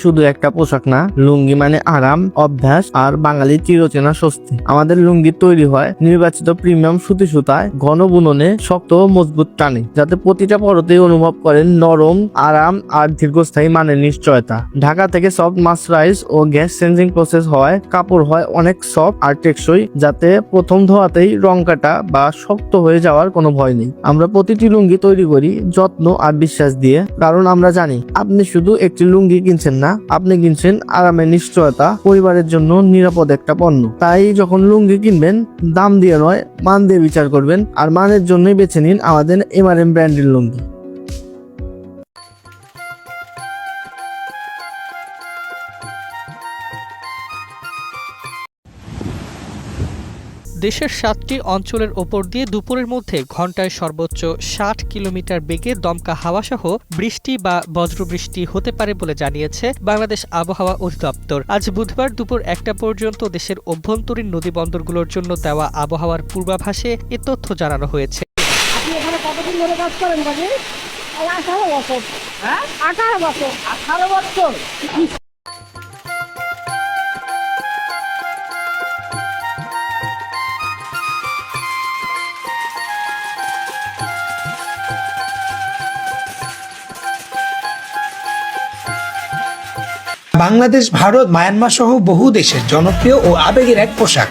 শুধু একটা পোশাক না, লুঙ্গি মানে আরাম, অভ্যাস আর বাঙালির চিরচেনা স্বস্তি। আমাদের লুঙ্গি তৈরি হয় নির্বাচিত প্রিমিয়াম সুতি সুতায়, ঘন বুননে, শক্ত ও মজবুত টানে, যাতে প্রতিটা পরতেই অনুভব করেন নরম, আরাম আর দীর্ঘস্থায়ী মানের নিশ্চয়তা। ঢাকা থেকে সফট মার্সারাইজ ও গ্যাস চেঞ্জিং প্রসেস হয় কাপড় হয় অনেক সফট আর টেকসই, যাতে প্রথম ধোয়াতেই রং কাটা বা শক্ত হয়ে যাওয়ার কোনো ভয় নেই। আমরা প্রতিটি লুঙ্গি তৈরি করি যত্ন আর বিশ্বাস দিয়ে, কারণ আমরা জানি আপনি শুধু একটি লুঙ্গি কিনছেন না, আপনি কিনছেন আরামের নিশ্চয়তা, পরিবারের জন্য নিরাপদ একটা পণ্য। তাই যখন লুঙ্গি কিনবেন, দাম দিয়ে নয়, মান দিয়ে বিচার করবেন, আর মানের জন্যই বেছে নিন আমাদের এমআরএম ব্র্যান্ডের লুঙ্গি। দেশের ৭টি অঞ্চলের ওপর দিয়ে দুপুরের মধ্যে ঘন্টায় সর্বোচ্চ ৬০ কিলোমিটার বেগে দমকা হাওয়াসহ বৃষ্টি বা বজ্রবৃষ্টি হতে পারে বলে জানিয়েছে বাংলাদেশ আবহাওয়া অধিদপ্তর। আজ বুধবার দুপুর ১টা পর্যন্ত দেশের অভ্যন্তরীণ নদীবন্দরগুলোর জন্য দেওয়া আবহাওয়ার পূর্বাভাসে এ তথ্য জানানো হয়েছে। আপনি এখানে কতদিন ধরে কাজ করেন বাজি? 18 বছর। হ্যাঁ, 18 বছর। 18 বছর। বাংলাদেশ, ভারত, মায়ানমার সহ বহু দেশের জনপ্রিয় ও আবেগের এক পোশাক।